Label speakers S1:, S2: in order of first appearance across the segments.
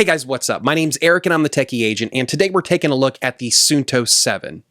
S1: Hey guys, what's up? My name's Eric and I'm the Techy Agent, and today we're taking a look at the Suunto 7.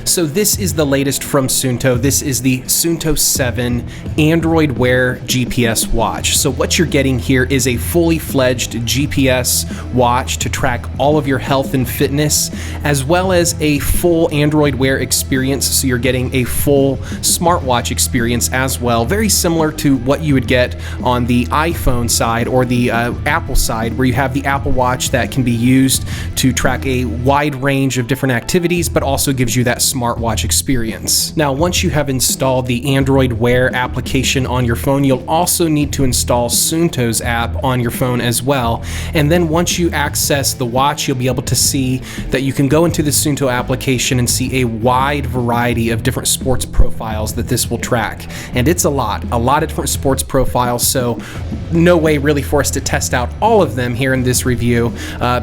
S1: So this is the latest from Suunto. This is the Suunto 7 Android Wear GPS watch. So what you're getting here is a fully fledged GPS watch to track all of your health and fitness, as well as a full Android Wear experience. So you're getting a full smartwatch experience as well, very similar to what you would get on the iPhone side or the Apple side, where you have the Apple Watch that can be used to track a wide range of different activities, but also gives you that smartwatch experience. Now, once you have installed the Android Wear application on your phone, you'll also need to install Suunto's app on your phone as well. And then once you access the watch, you'll be able to see that you can go into the Suunto application and see a wide variety of different sports profiles that this will track. And it's a lot of different sports profiles, so no way really for us to test out all of them here in this review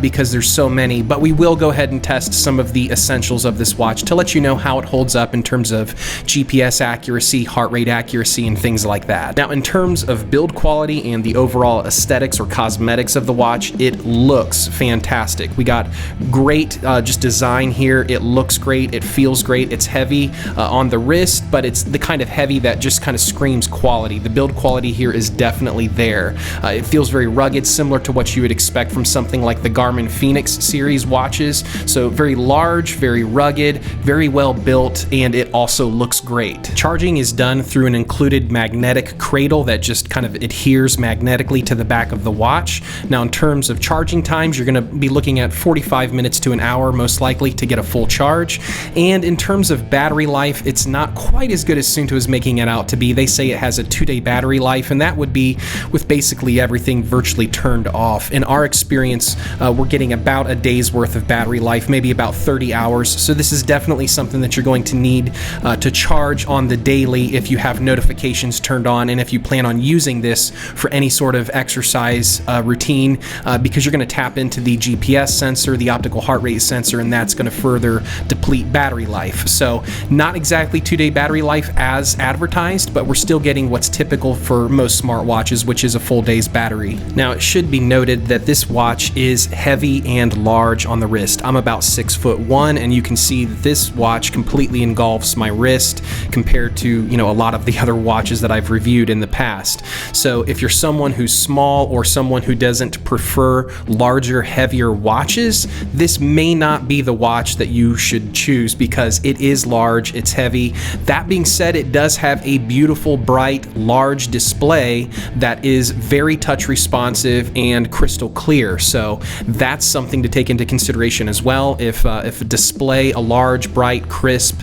S1: because there's so many, but we will go ahead and test some of the essentials of this watch to let you know how it holds up in terms of GPS accuracy, heart rate accuracy, and things like that. Now, in terms of build quality and the overall aesthetics or cosmetics of the watch, it looks fantastic. We got great just design here. It looks great. It feels great. It's heavy on the wrist, but it's the kind of heavy that just kind of screams quality. The build quality here is definitely there. It feels very rugged, similar to what you would expect from something like the Garmin Fenix series watches. So very large, very rugged, very well built, and it also looks great. Charging is done through an included magnetic cradle that just kind of adheres magnetically to the back of the watch. Now, in terms of charging times, you're going to be looking at 45 minutes to an hour most likely to get a full charge. And in terms of battery life, it's not quite as good as Suunto is making it out to be. They say it has a 2-day battery life, and that would be with basically everything virtually turned off. In our experience, we're getting about a day's worth of battery life, maybe about 30 hours. So this is definitely something that you're going to need to charge on the daily if you have notifications turned on and if you plan on using this for any sort of exercise routine, because you're going to tap into the GPS sensor, the optical heart rate sensor, and that's going to further deplete battery life. So not exactly 2-day battery life as advertised, but we're still getting what's typical for most smartwatches, which is a full day's battery. Now, it should be noted that this watch is heavy and large on the wrist. I'm about 6'1", and you can see that this watch completely engulfs my wrist compared to, a lot of the other watches that I've reviewed in the past. So if you're someone who's small or someone who doesn't prefer larger, heavier watches, this may not be the watch that you should choose because it is large, it's heavy. That being said, it does have a beautiful, bright, large display that is very touch responsive and crystal clear. So that's something to take into consideration as well. If a display, a large, bright, crisp,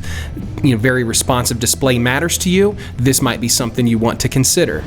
S1: very responsive display matters to you, this might be something you want to consider.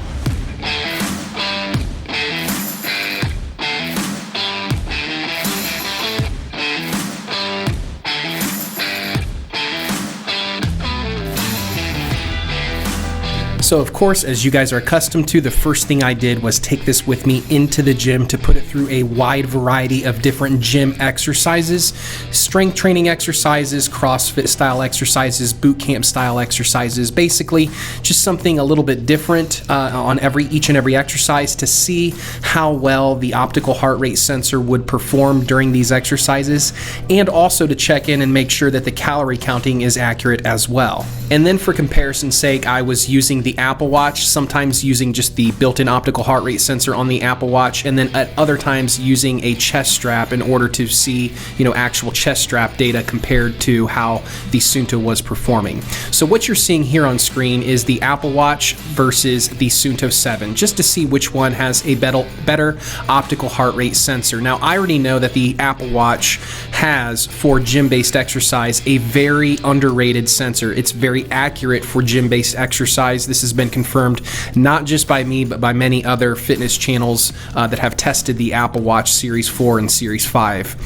S1: So of course, as you guys are accustomed to, the first thing I did was take this with me into the gym to put it through a wide variety of different gym exercises, strength training exercises, CrossFit style exercises, boot camp style exercises, basically just something a little bit different on each and every exercise to see how well the optical heart rate sensor would perform during these exercises, and also to check in and make sure that the calorie counting is accurate as well. And then for comparison's sake, I was using the Apple Watch, sometimes using just the built-in optical heart rate sensor on the Apple Watch, and then at other times using a chest strap in order to see, actual chest strap data compared to how the Suunto was performing. So what you're seeing here on screen is the Apple Watch versus the Suunto 7, just to see which one has a better optical heart rate sensor. Now, I already know that the Apple Watch has, for gym-based exercise, a very underrated sensor. It's very accurate for gym-based exercise. This has been confirmed not just by me, but by many other fitness channels that have tested the Apple Watch Series 4 and Series 5.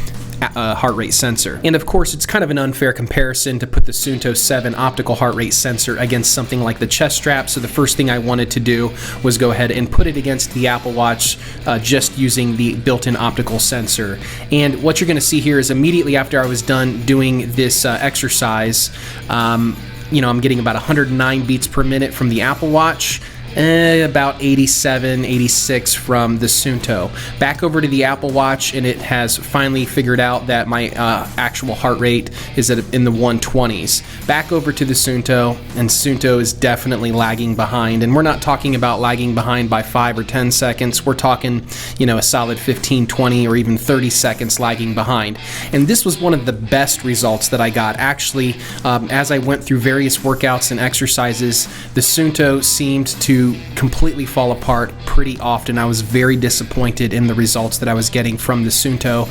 S1: heart rate sensor. And of course, it's kind of an unfair comparison to put the Suunto 7 optical heart rate sensor against something like the chest strap. So the first thing I wanted to do was go ahead and put it against the Apple Watch, just using the built-in optical sensor. And what you're going to see here is immediately after I was done doing this exercise, I'm getting about 109 beats per minute from the Apple Watch, about 87, 86 from the Suunto. Back over to the Apple Watch, and it has finally figured out that my actual heart rate is in the 120s. Back over to the Suunto, and Suunto is definitely lagging behind. And we're not talking about lagging behind by 5 or 10 seconds. We're talking, a solid 15, 20, or even 30 seconds lagging behind. And this was one of the best results that I got. Actually, as I went through various workouts and exercises, the Suunto seemed to completely fall apart pretty often. I was very disappointed in the results that I was getting from the Suunto,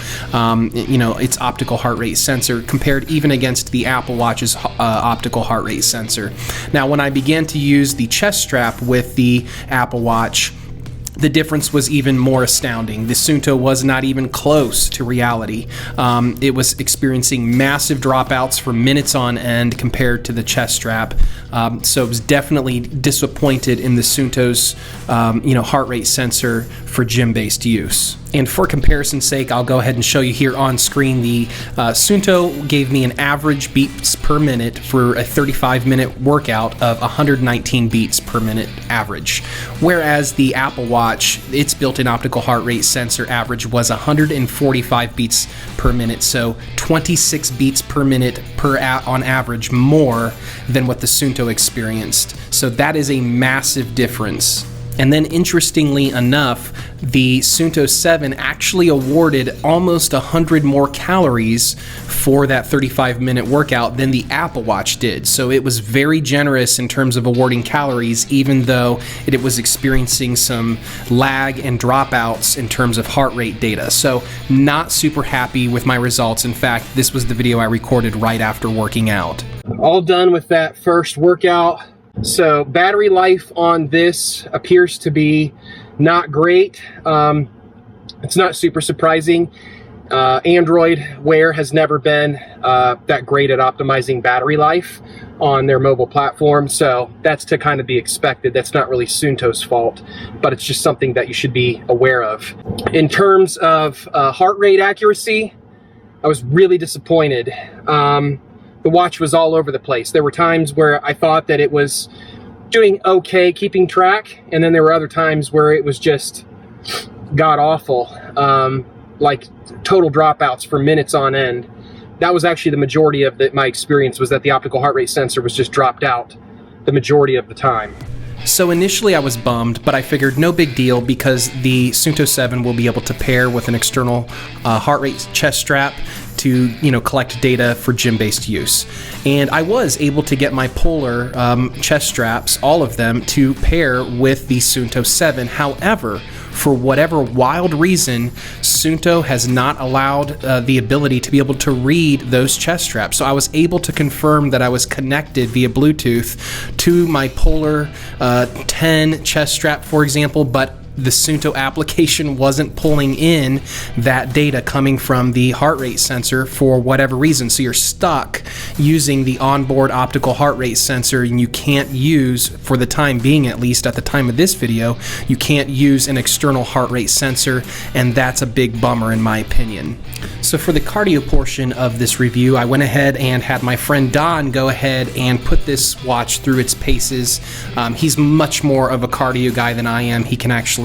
S1: its optical heart rate sensor, compared even against the Apple Watch's optical heart rate sensor. Now, when I began to use the chest strap with the Apple Watch, the difference was even more astounding. The Suunto was not even close to reality. It was experiencing massive dropouts for minutes on end compared to the chest strap. So I was definitely disappointed in the Suunto's, heart rate sensor for gym-based use. And for comparison's sake, I'll go ahead and show you here on screen. The Suunto gave me an average beats per minute for a 35-minute workout of 119 beats per minute average, whereas the Apple Watch, its built-in optical heart rate sensor average was 145 beats per minute, so 26 beats per minute on average more than what the Suunto experienced. So that is a massive difference. And then, interestingly enough, the Suunto 7 actually awarded almost 100 more calories for that 35-minute workout than the Apple Watch did. So it was very generous in terms of awarding calories, even though it was experiencing some lag and dropouts in terms of heart rate data. So not super happy with my results. In fact, this was the video I recorded right after working out. All done with that first workout. So battery life on this appears to be not great. It's not super surprising. Android Wear has never been that great at optimizing battery life on their mobile platform, so that's to kind of be expected. That's not really Suunto's fault, but it's just something that you should be aware of. In terms of heart rate accuracy, I was really disappointed. The watch was all over the place. There were times where I thought that it was doing okay keeping track, and then there were other times where it was just god-awful, like total dropouts for minutes on end. That was actually the majority of my experience, was that the optical heart rate sensor was just dropped out the majority of the time. So initially I was bummed, but I figured no big deal because the Suunto 7 will be able to pair with an external heart rate chest strap to collect data for gym-based use. And I was able to get my Polar chest straps, all of them, to pair with the Suunto 7. However, for whatever wild reason, Suunto has not allowed the ability to be able to read those chest straps. So I was able to confirm that I was connected via Bluetooth to my Polar 10 chest strap, for example, but the Suunto application wasn't pulling in that data coming from the heart rate sensor for whatever reason. So you're stuck using the onboard optical heart rate sensor, and you can't use, for the time being at least at the time of this video, you can't use an external heart rate sensor, and that's a big bummer in my opinion. So for the cardio portion of this review, I went ahead and had my friend Don go ahead and put this watch through its paces. He's much more of a cardio guy than I am. He can actually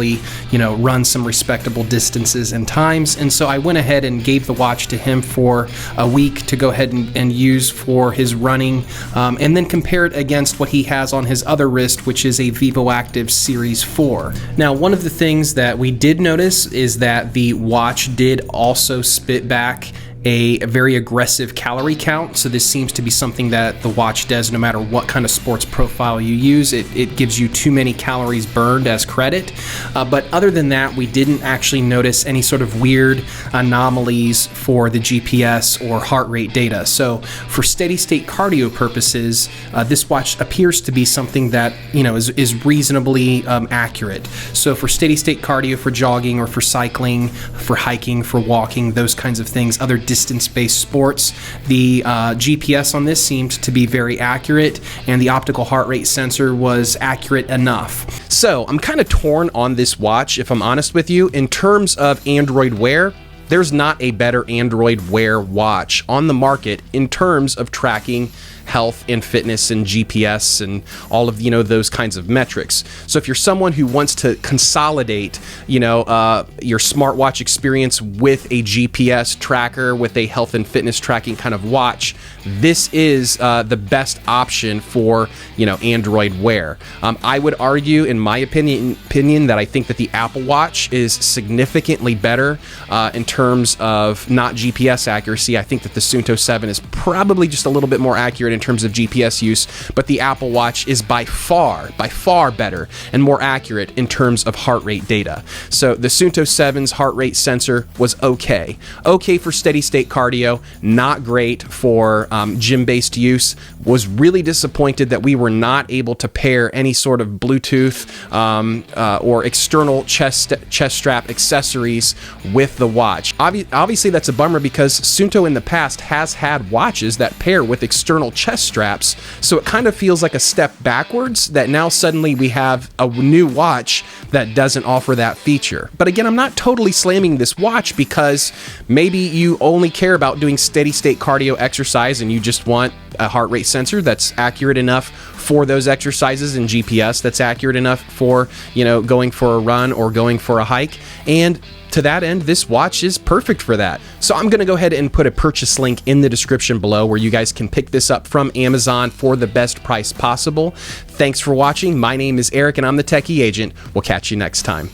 S1: run some respectable distances and times, and so I went ahead and gave the watch to him for a week to go ahead and use for his running, and then compare it against what he has on his other wrist, which is a Vivoactive Series 4. Now, one of the things that we did notice is that the watch did also spit back a very aggressive calorie count. So this seems to be something that the watch does no matter what kind of sports profile you use. It gives you too many calories burned as credit. But other than that, we didn't actually notice any sort of weird anomalies for the GPS or heart rate data. So for steady state cardio purposes, this watch appears to be something that is reasonably accurate. So for steady state cardio, for jogging or for cycling, for hiking, for walking, those kinds of things, other distance-based sports. The GPS on this seemed to be very accurate, and the optical heart rate sensor was accurate enough. So I'm kind of torn on this watch, if I'm honest with you. In terms of Android Wear, there's not a better Android Wear watch on the market in terms of tracking health and fitness and GPS and all of, those kinds of metrics. So if you're someone who wants to consolidate, your smartwatch experience with a GPS tracker, with a health and fitness tracking kind of watch, this is the best option for, Android Wear. I would argue, in my opinion, that I think that the Apple Watch is significantly better in terms of not GPS accuracy. I think that the Suunto 7 is probably just a little bit more accurate in terms of GPS use, but the Apple Watch is by far better and more accurate in terms of heart rate data. So the Suunto 7's heart rate sensor was okay for steady state cardio, not great for gym-based use. Was really disappointed that we were not able to pair any sort of Bluetooth or external chest strap accessories with the watch. Obviously that's a bummer, because Suunto in the past has had watches that pair with external chest straps, so it kind of feels like a step backwards that now suddenly we have a new watch that doesn't offer that feature. But again, I'm not totally slamming this watch, because maybe you only care about doing steady state cardio exercise and you just want a heart rate sensor that's accurate enough for those exercises, and GPS that's accurate enough for, going for a run or going for a hike. And to that end, this watch is perfect for that. So I'm going to go ahead and put a purchase link in the description below where you guys can pick this up from Amazon for the best price possible. Thanks for watching. My name is Eric and I'm the Techy Agent. We'll catch you next time.